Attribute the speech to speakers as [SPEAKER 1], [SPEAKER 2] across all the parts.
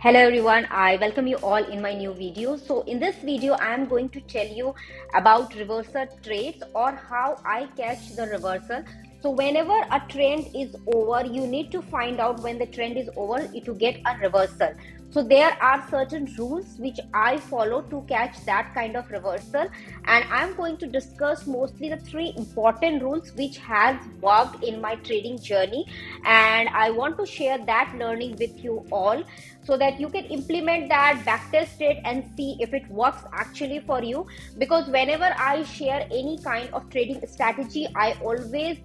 [SPEAKER 1] Hello everyone, I welcome you all in my new video. So in this video, I am going to tell you about reversal trades or how I catch the reversal. So whenever a trend is over, you need to find out when the trend is over to get a reversal. So there are certain rules which I follow to catch that kind of reversal, and I'm going to discuss mostly the three important rules which has worked in my trading journey, and I want to share that learning with you all so that you can implement that, backtest it and see if it works actually for you. Because whenever I share any kind of trading strategy, I always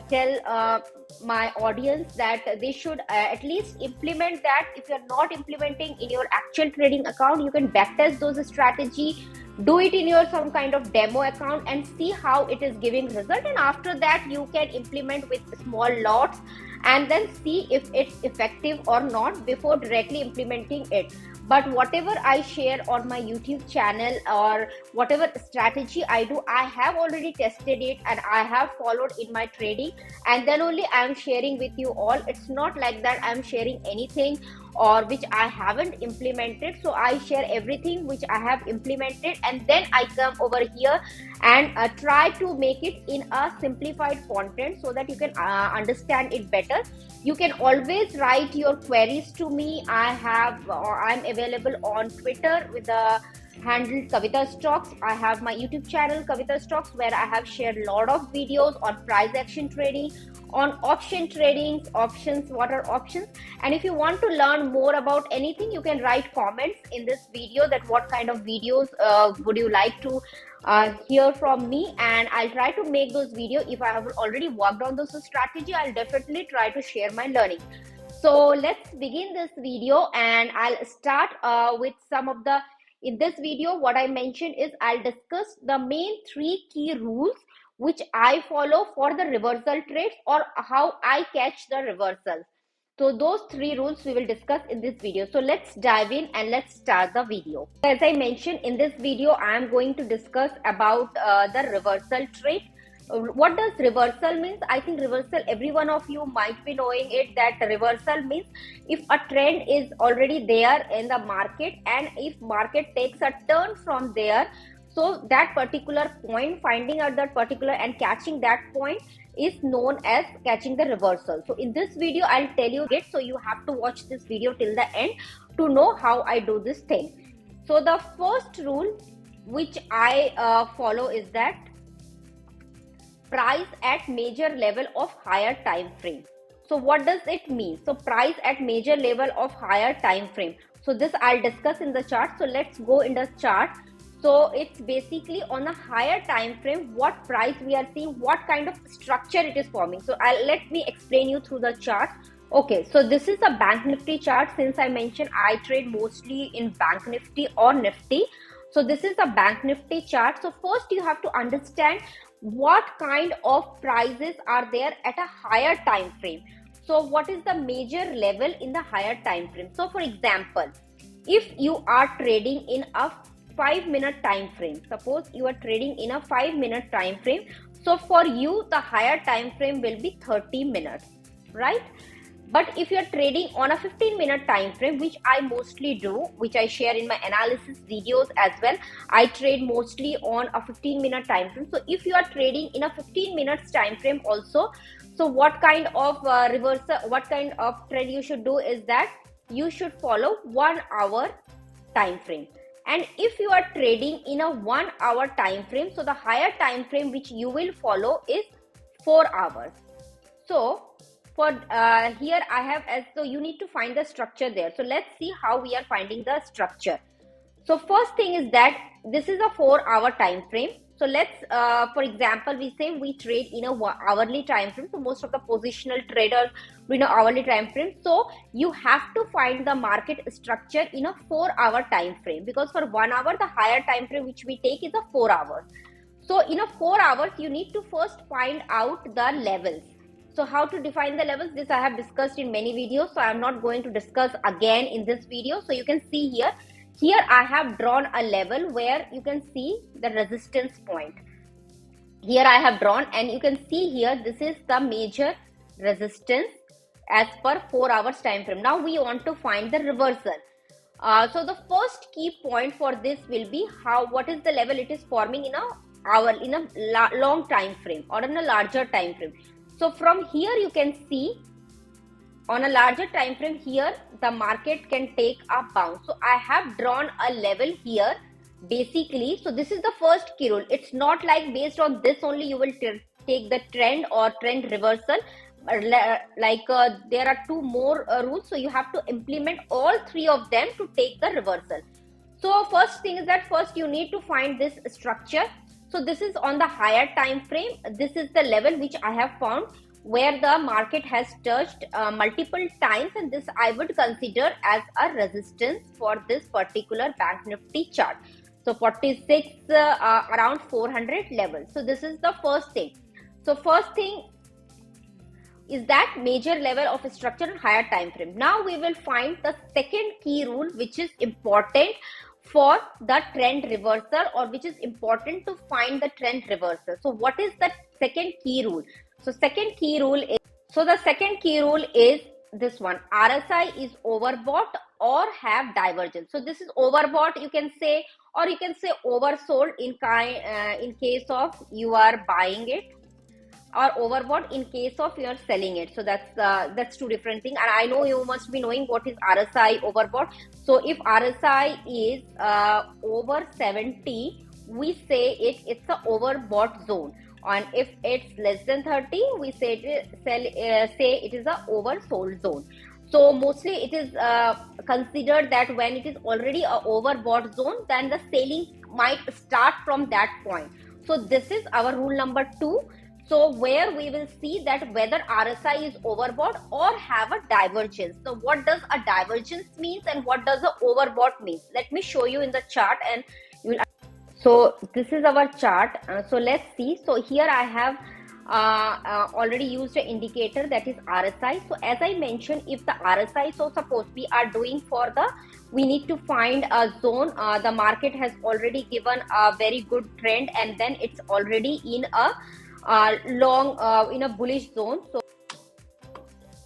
[SPEAKER 1] tell my audience that they should at least implement that. If you're not implementing in your actual trading account, you can backtest those strategy, do it in your some kind of demo account and see how it is giving result, and after that you can implement with small lots and then see if it's effective or not before directly implementing it. But whatever I share on my YouTube channel or whatever strategy I do, I have already tested it and I have followed in my trading, and then only I am sharing with you all. It's not like that I am sharing anything or which I haven't implemented. So I share everything which I have implemented, and then I come over here and try to make it in a simplified content so that you can understand it better. You can always write your queries to me. I'm available on Twitter with the handle Kavita Stocks. I have my YouTube channel Kavita Stocks, where I have shared a lot of videos on price action trading, on option tradings, options, what are options. And if you want to learn more about anything, you can write comments in this video that what kind of videos would you like to hear from me, and I'll try to make those videos. If I have already worked on those strategy, I'll definitely try to share my learning. So let's begin this video, and I'll start with some of the, in this video what I mentioned is I'll discuss the main three key rules which I follow for the reversal trades or how I catch the reversals. So those three rules we will discuss in this video. So let's dive in and let's start the video. As I mentioned, in this video, I am going to discuss about the reversal trade. What does reversal means? I think reversal, every one of you might be knowing it, that reversal means if a trend is already there in the market and if market takes a turn from there, so that particular point, finding out that particular and catching that point is known as catching the reversal. So in this video, I'll tell you it. So you have to watch this video till the end to know how I do this thing. So the first rule which I follow is that price at major level of higher time frame. So what does it mean? So price at major level of higher time frame. So this I'll discuss in the chart. So let's go in the chart. So it's basically on a higher time frame, what price we are seeing, what kind of structure it is forming. So let me explain you through the chart. Okay, so this is a Bank Nifty chart. Since I mentioned I trade mostly in Bank Nifty or Nifty, so this is a Bank Nifty chart. So first you have to understand what kind of prices are there at a higher time frame. So what is the major level in the higher time frame? So for example, if you are trading in a 5-minute time frame, suppose you are trading in a 5-minute time frame, so for you the higher time frame will be 30 minutes, right? But if you're trading on a 15-minute time frame, which I mostly do, which I share in my analysis videos as well, I trade mostly on a 15-minute time frame. So if you are trading in a 15 minutes time frame also, so what kind of reversal, what kind of trade you should do is that you should follow 1 hour time frame. And if you are trading in a 1 hour time frame, so the higher time frame which you will follow is 4 hours. So for here I have, as so you need to find the structure there. So let's see how we are finding the structure. So first thing is that this is a 4-hour time frame. So let's for example, we say we trade in a hourly time frame. So most of the positional traders in an hourly time frame. So you have to find the market structure in a 4-hour time frame, because for 1 hour the higher time frame which we take is a 4 hours. So in a 4 hours you need to first find out the levels. So how to define the levels, this I have discussed in many videos, so I am not going to discuss again in this video. So you can see here I have drawn a level where you can see the resistance point. Here I have drawn, and you can see here this is the major resistance as per 4 hours time frame. Now we want to find the reversal. So the first key point for this will be what is the level it is forming in a long time frame or in a larger time frame. So from here you can see on a larger time frame here the market can take a bounce. So I have drawn a level here basically. So this is the first key rule. It's not like based on this only you will take the trend or trend reversal. There are two more rules, so you have to implement all three of them to take the reversal. So first thing is that first you need to find this structure. So this is on the higher time frame. This is the level which I have found where the market has touched multiple times, and this I would consider as a resistance for this particular Bank Nifty chart. So 46 around 400 level. So this is the first thing. So first thing is that major level of structure in higher time frame. Now we will find the second key rule which is important for the trend reversal, or which is important to find the trend reversal. So what is the second key rule? So the second key rule is this one: RSI is overbought or have divergence. So this is overbought, you can say, or you can say oversold in case of you are buying it, or overbought in case of you are selling it. So that's two different things. And I know you must be knowing what is RSI overbought. So if RSI is over 70, we say it's a overbought zone, and if it's less than 30, we say it is a oversold zone. So mostly it is considered that when it is already a overbought zone, then the selling might start from that point. So this is our rule number 2. So where we will see that whether RSI is overbought or have a divergence. So what does a divergence means and what does a overbought means? Let me show you in the chart, and you will. So this is our chart. So let's see. So here I have already used an indicator, that is RSI. So as I mentioned, if the RSI, so suppose we are doing we need to find a zone. The market has already given a very good trend, and then it's already in a in a bullish zone.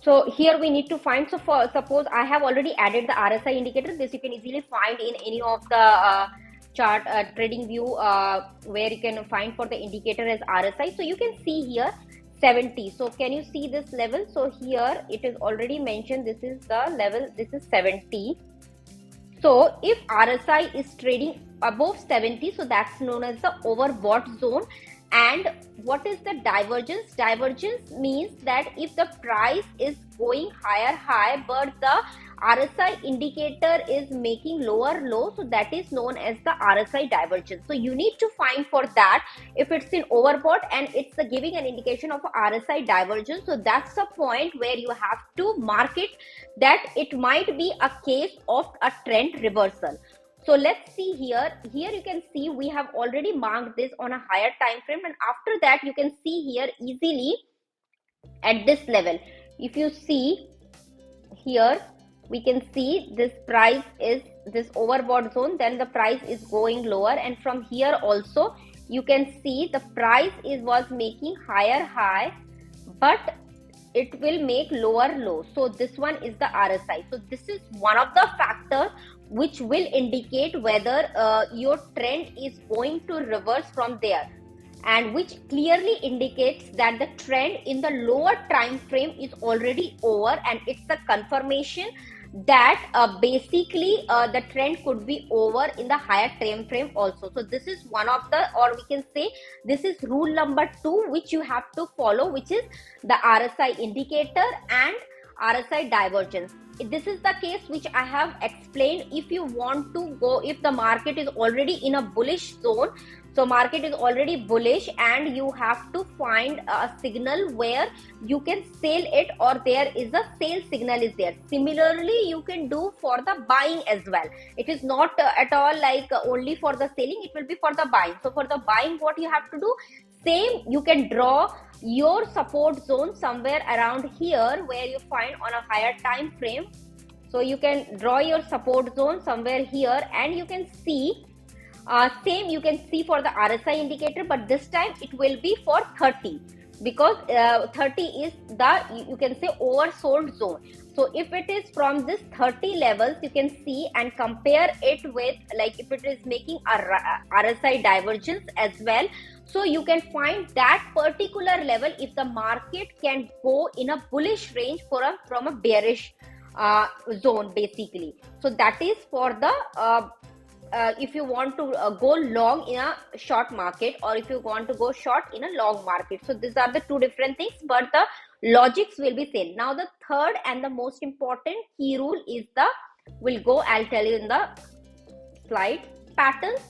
[SPEAKER 1] So here we need to find. So for suppose I have already added the RSI indicator. This you can easily find in any of the chart trading view where you can find for the indicator as RSI. So you can see here 70. So can you see this level? So here it is already mentioned, this is the level, this is 70. So if RSI is trading above 70, so that's known as the overbought zone. And what is the divergence? Divergence means that if the price is going high, but the RSI indicator is making lower low, so that is known as the RSI divergence. So you need to find for that if it's in overbought and it's giving an indication of a RSI divergence. So that's the point where you have to mark it that it might be a case of a trend reversal. So let's see here. Here you can see we have already marked this on a higher time frame, and after that you can see here easily at this level. If you see here, we can see this price is this overbought zone, then the price is going lower, and from here also you can see the price was making higher high, but it will make lower low. So this one is the RSI. So this is one of the factors which will indicate whether your trend is going to reverse from there, and which clearly indicates that the trend in the lower time frame is already over, and it's a confirmation that basically the trend could be over in the higher time frame also. So this is one of the, or we can say this is rule number 2 which you have to follow, which is the RSI indicator and RSI divergence. This is the case which I have explained. If you want to go, if the market is already in a bullish zone, so market is already bullish, and you have to find a signal where you can sell it, or there is a sale signal is there. Similarly, you can do for the buying as well. It is not at all like only for the selling, it will be for the buying. So for the buying, what you have to do, same, you can draw your support zone somewhere around here where you find on a higher time frame. So you can draw your support zone somewhere here, and you can see same you can see for the RSI indicator, but this time it will be for 30. because 30 is the, you can say, oversold zone. So if it is from this 30 levels, you can see and compare it with, like, if it is making a RSI divergence as well, so you can find that particular level if the market can go in a bullish range from a bearish zone basically. So that is for the if you want to go long in a short market, or if you want to go short in a long market. So these are the two different things, but the logics will be same. Now the third and the most important key rule is the, I'll tell you in the slide, patterns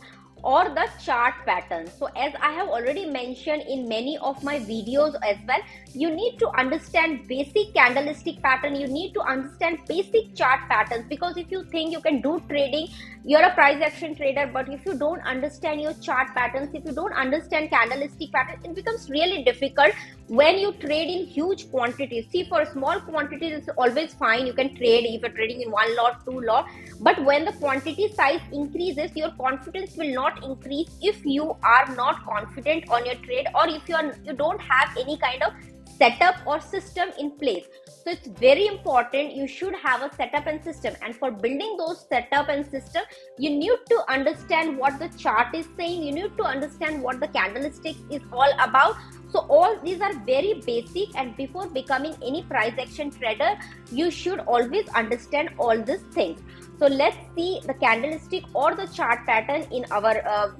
[SPEAKER 1] or the chart pattern. So as I have already mentioned in many of my videos as well, you need to understand basic candlestick pattern, you need to understand basic chart patterns, because if you think you can do trading, you're a price action trader, but if you don't understand your chart patterns, if you don't understand candlestick patterns, it becomes really difficult when you trade in huge quantities. See, for small quantities it's always fine, you can trade if you're trading in one lot, two lot, but when the quantity size increases, your confidence will not increase if you are not confident on your trade, or if you don't have any kind of setup or system in place. So it's very important, you should have a setup and system, and for building those setup and system, you need to understand what the chart is saying, you need to understand what the candlesticks is all about. So all these are very basic, and before becoming any price action trader, you should always understand all these things. So let's see the candlestick or the chart pattern in our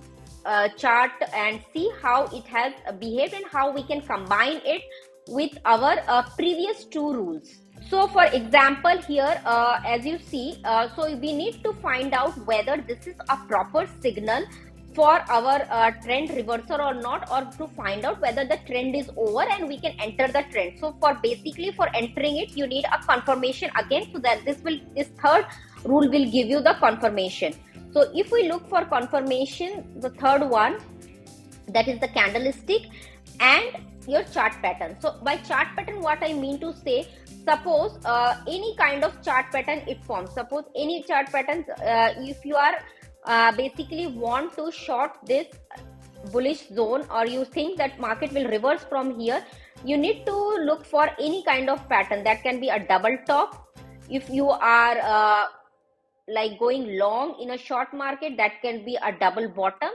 [SPEAKER 1] chart and see how it has behaved and how we can combine it with our previous two rules. So for example here, as you see, so we need to find out whether this is a proper signal for our trend reversal or not, or to find out whether the trend is over and we can enter the trend. So for entering it, you need a confirmation again, so that this third rule will give you the confirmation. So if we look for confirmation, the third one, that is the candlestick and your chart pattern. So by chart pattern, what I mean to say, suppose any kind of chart pattern it forms. Suppose any chart patterns, if you are basically want to short this bullish zone, or you think that market will reverse from here, you need to look for any kind of pattern. That can be a double top. If you are like going long in a short market, that can be a double bottom,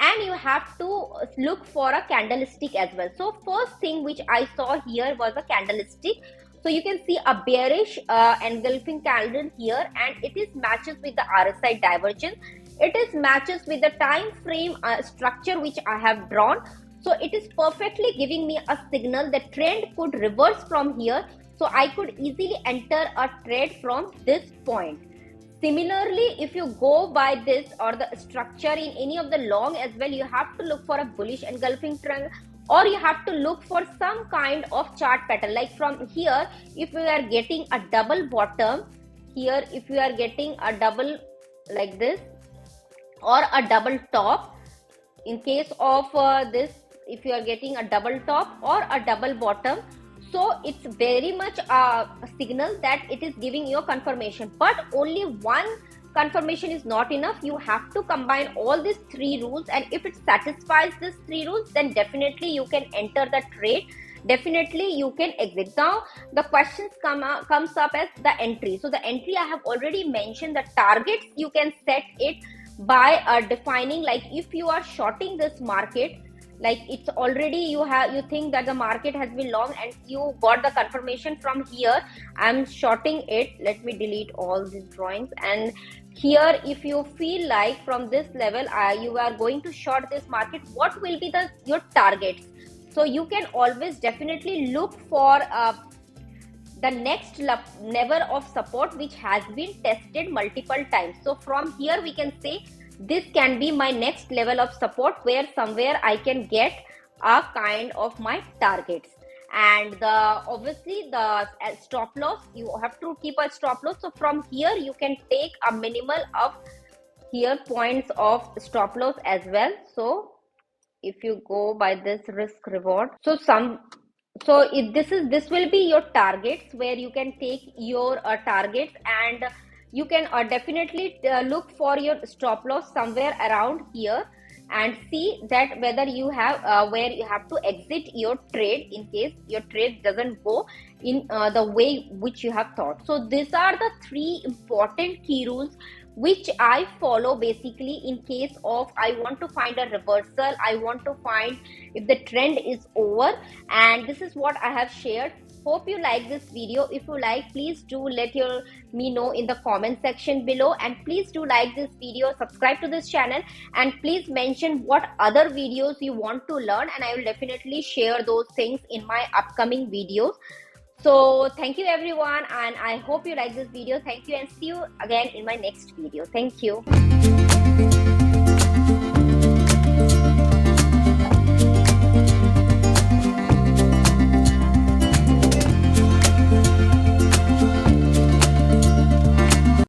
[SPEAKER 1] and you have to look for a candlestick as well. So first thing which I saw here was a candlestick. So you can see a bearish engulfing candle here, and it is matches with the RSI divergence. It is matches with the time frame structure which I have drawn. So it is perfectly giving me a signal that trend could reverse from here. So I could easily enter a trade from this point. Similarly, if you go by this or the structure in any of the long as well, you have to look for a bullish engulfing trend, or you have to look for some kind of chart pattern. Like from here, if we are getting a double bottom here, if you are getting a double like this, or a double top, in case of this, if you are getting a double top or a double bottom, so it's very much a signal that it is giving you a confirmation. But only one confirmation is not enough. You have to combine all these three rules, and if it satisfies these three rules, then definitely you can enter the trade, definitely you can exit. Now the questions comes up as the entry. So the entry, I have already mentioned the targets. You can set it by defining, like if you are shorting this market, like it's already you think that the market has been long and you got the confirmation from here, I'm shorting it. Let me delete all these drawings. And here, if you feel like from this level you are going to short this market, what will be your targets? So you can always definitely look for the next level of support which has been tested multiple times. So from here we can say this can be my next level of support, where somewhere I can get a kind of my targets. And obviously the stop loss, you have to keep a stop loss. So from here you can take a minimal of here points of stop loss as well. So if you go by this risk reward, this will be your targets, where you can take your targets, and you can definitely look for your stop loss somewhere around here. and see that whether you have where you have to exit your trade in case your trade doesn't go in the way which you have thought. So these are the three important key rules which I follow basically in case of I want to find a reversal, I want to find if the trend is over, and this is what I have shared. Hope you like this video. If you like, please do let me know in the comment section below, and please do like this video, subscribe to this channel, and please mention what other videos you want to learn, and I will definitely share those things in my upcoming videos. So thank you everyone, and I hope you like this video. Thank you, and see you again in my next video. Thank you.